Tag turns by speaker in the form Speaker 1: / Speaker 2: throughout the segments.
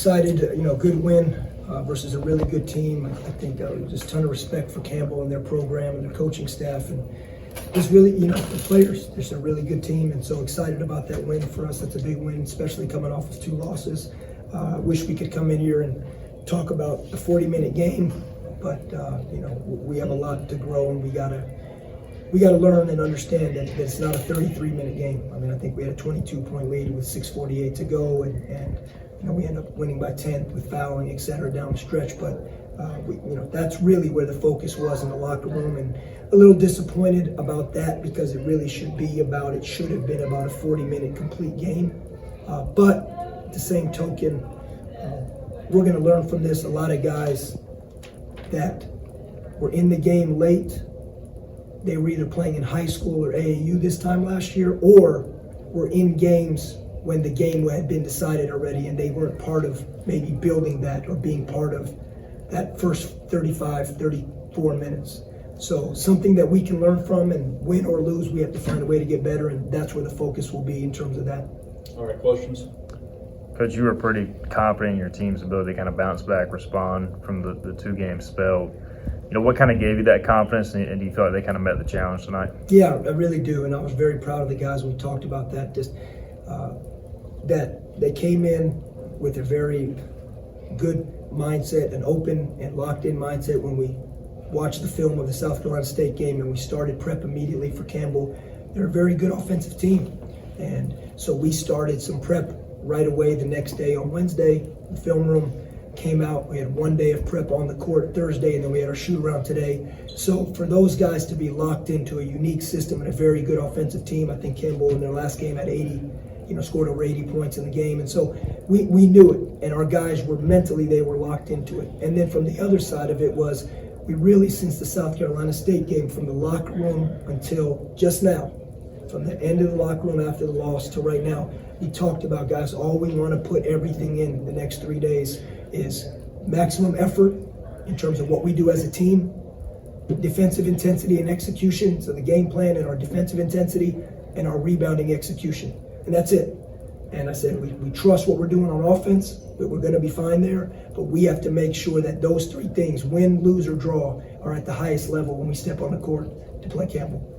Speaker 1: excited, good win versus a really good team. I think just a ton of respect for Campbell and their program and their coaching staff, and just really, the players. There's a really good team, and so excited about that win for us. That's a big win, especially coming off of 2 losses. Wish we could come in here and talk about the 40-minute game, but we have a lot to grow, and we gotta learn and understand that it's not a 33-minute game. I mean, I think we had a 22-point lead with 6:48 to go, and we end up winning by 10 with fouling, et cetera, down the stretch. But that's really where the focus was in the locker room, and a little disappointed about that because it really should have been about a 40-minute complete game. But at the same token, we're going to learn from this. A lot of guys that were in the game late, they were either playing in high school or AAU this time last year, or were in games when the game had been decided already and they weren't part of maybe building that or being part of that first 35, 34 minutes. So something that we can learn from, and win or lose, we have to find a way to get better, and that's where the focus will be in terms of that.
Speaker 2: All right, questions?
Speaker 3: Coach, you were pretty confident in your team's ability to kind of bounce back, respond from the 2-game spell. What kind of gave you that confidence, and do you feel like they kind of met the challenge tonight?
Speaker 1: Yeah, I really do, and I was very proud of the guys when we talked about that. Just that they came in with a very good mindset, an open and locked-in mindset when we watched the film of the South Carolina State game and we started prep immediately for Campbell. They're a very good offensive team, and so we started some prep right away the next day on Wednesday. The film room came out. We had 1 day of prep on the court Thursday, and then we had our shoot around today. So for those guys to be locked into a unique system and a very good offensive team, I think Campbell in their last game had 80, scored over 80 points in the game. And so we knew it, and our guys were mentally, they were locked into it. And then from the other side of it was, we really, since the South Carolina State game, from the locker room until just now, from the end of the locker room after the loss to right now, we talked about, guys, all we want to put everything in the next 3 days is maximum effort in terms of what we do as a team, defensive intensity and execution, so the game plan and our defensive intensity and our rebounding execution. And that's it. And I said, we trust what we're doing on offense, that we're going to be fine there, but we have to make sure that those 3 things, win, lose, or draw, are at the highest level when we step on the court to play Campbell.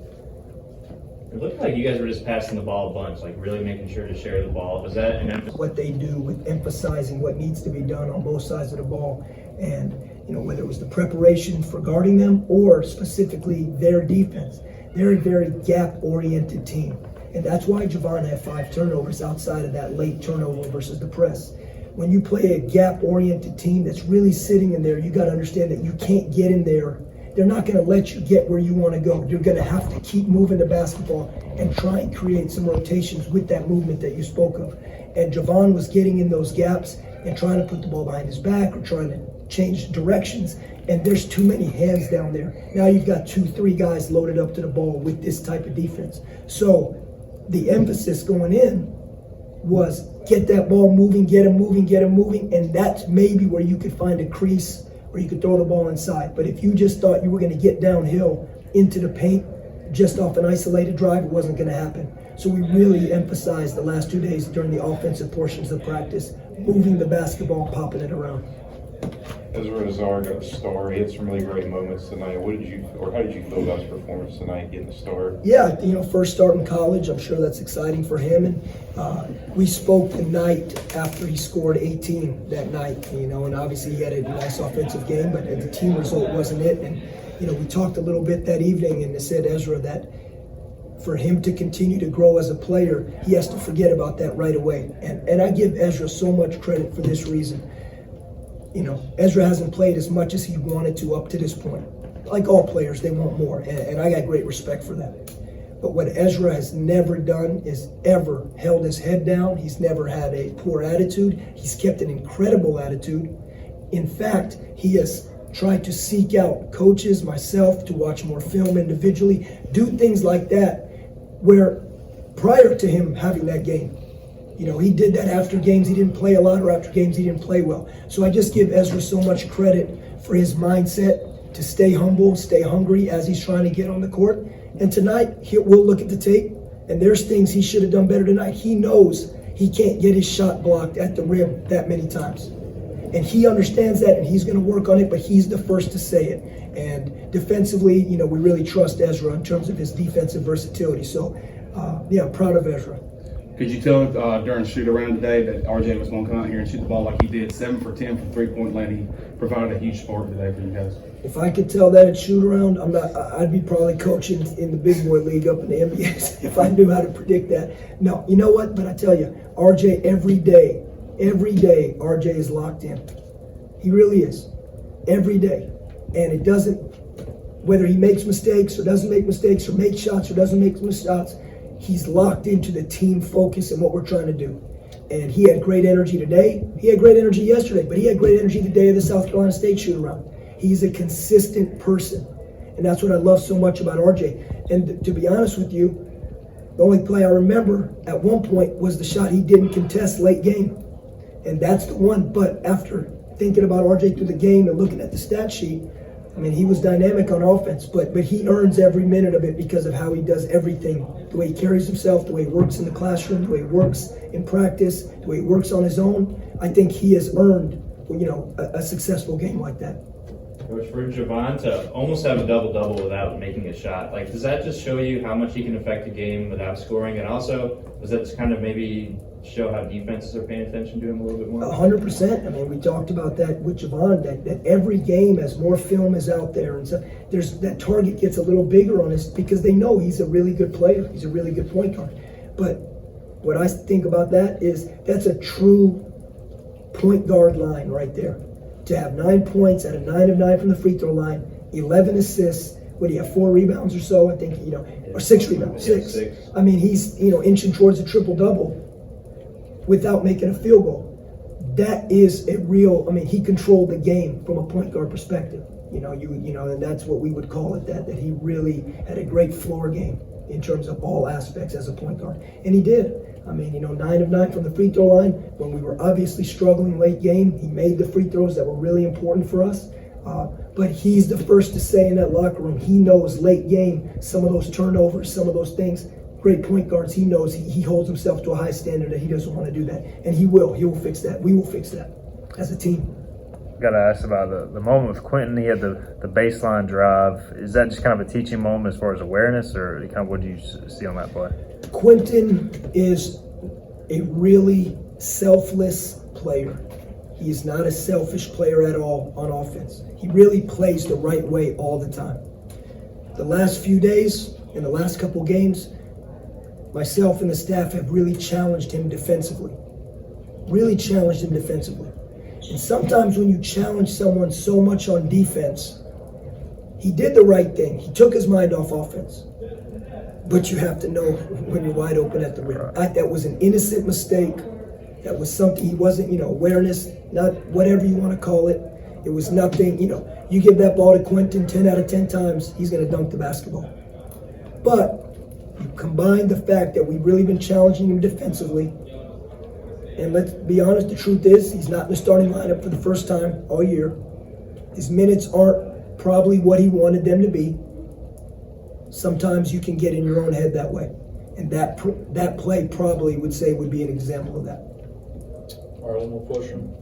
Speaker 2: It looked like you guys were just passing the ball a bunch, like really making sure to share the ball. Was that an emphasis?
Speaker 1: What they do with emphasizing what needs to be done on both sides of the ball, and whether it was the preparation for guarding them or specifically their defense. They're a very gap-oriented team, and that's why Javon had 5 turnovers outside of that late turnover versus the press. When you play a gap-oriented team that's really sitting in there, you got to understand that you can't get in there. They're not going to let you get where you want to go. You're going to have to keep moving the basketball and try and create some rotations with that movement that you spoke of. And Javon was getting in those gaps and trying to put the ball behind his back or trying to change directions. And there's too many hands down there. Now you've got 2-3 guys loaded up to the ball with this type of defense. So the emphasis going in was get that ball moving, get him moving, and that's maybe where you could find a crease where you could throw the ball inside. But if you just thought you were going to get downhill into the paint just off an isolated drive, it wasn't going to happen. So we really emphasized the last 2 days during the offensive portions of practice, moving the basketball, popping it around.
Speaker 4: Ezra Nazar got a star. He had some really great moments tonight. How did you feel about his performance tonight, getting the star?
Speaker 1: Yeah, first start in college. I'm sure that's exciting for him. And we spoke the night after he scored 18 that night, and obviously he had a nice offensive game, but the team result wasn't it. And, we talked a little bit that evening, and it said, Ezra, that for him to continue to grow as a player, he has to forget about that right away. And I give Ezra so much credit for this reason. Ezra hasn't played as much as he wanted to up to this point. Like all players, they want more, and I got great respect for that. But what Ezra has never done is ever held his head down. He's never had a poor attitude. He's kept an incredible attitude. In fact, he has tried to seek out coaches, myself, to watch more film individually, do things like that, where prior to him having that game, he did that after games he didn't play a lot or after games he didn't play well. So I just give Ezra so much credit for his mindset to stay humble, stay hungry as he's trying to get on the court. And tonight, we'll look at the tape, and there's things he should have done better tonight. He knows he can't get his shot blocked at the rim that many times. And he understands that, and he's going to work on it, but he's the first to say it. And defensively, you know, we really trust Ezra in terms of his defensive versatility. So, yeah, proud of Ezra.
Speaker 5: Could you tell during the shoot around today that RJ was going to come out here and shoot the ball like he did, 7 for 10 from three-point land? He provided a huge spark today for you guys.
Speaker 1: If I could tell that at shoot around, I'd be probably coaching in the big boy league up in the NBA if I knew how to predict that. No, you know what? But I tell you, RJ, every day, RJ is locked in. He really is. Every day. And it doesn't, whether he makes mistakes or doesn't make mistakes or makes shots or doesn't make shots, he's locked into the team focus and what we're trying to do. And he had great energy today. He had great energy yesterday, but he had great energy the day of the South Carolina State shoot-around. He's a consistent person. And that's what I love so much about RJ. And to be honest with you, the only play I remember at one point was the shot he didn't contest late game. And that's the one. But after thinking about RJ through the game and looking at the stat sheet, I mean, he was dynamic on offense, but he earns every minute of it because of how he does everything. The way he carries himself, the way he works in the classroom, the way he works in practice, the way he works on his own. I think he has earned, you know, a successful game like that.
Speaker 2: Coach, for Javon to almost have a double-double without making a shot, like, does that just show you how much he can affect a game without scoring? And also, does that just kind of maybe show how defenses are paying attention to him a little bit more?
Speaker 1: 100%. I mean, we talked about that with Javon, that every game, as more film is out there, and so there's that target gets a little bigger on us because they know he's a really good player. He's a really good point guard. But what I think about that is that's a true point guard line right there. To have 9 points at a 9 of 9 from the free throw line, 11 assists. What do you have, 4 rebounds or so? I think, you know, or 6 rebounds, 6. I mean, he's, you know, inching towards a triple-double without making a field goal. That is a real, I mean, he controlled the game from a point guard perspective. You know, and that's what we would call it, that he really had a great floor game in terms of all aspects as a point guard. And he did. I mean, you know, 9 of 9 from the free throw line. When we were obviously struggling late game, he made the free throws that were really important for us. But he's the first to say in that locker room, he knows late game, some of those turnovers, some of those things, great point guards, he knows he holds himself to a high standard that he doesn't want to do that. And he will fix that. We will fix that as a team.
Speaker 3: Got to ask about the moment with Quentin. He had the baseline drive. Is that just kind of a teaching moment as far as awareness, or kind of what do you see on that play?
Speaker 1: Quentin is a really selfless player. He is not a selfish player at all on offense. He really plays the right way all the time. The last few days, in the last couple games, myself and the staff have really challenged him defensively. And sometimes when you challenge someone so much on defense, he did the right thing. He took his mind off offense. But you have to know when you're wide open at the rim. That was an innocent mistake. That was something he wasn't, you know, awareness, not whatever you want to call it. It was nothing, you know, you give that ball to Quentin 10 out of 10 times, he's going to dunk the basketball. But you combine the fact that we've really been challenging him defensively, and let's be honest, the truth is he's not in the starting lineup for the first time all year. His minutes aren't probably what he wanted them to be. Sometimes you can get in your own head that way. And that play probably would be an example of that.
Speaker 6: All right, one more question.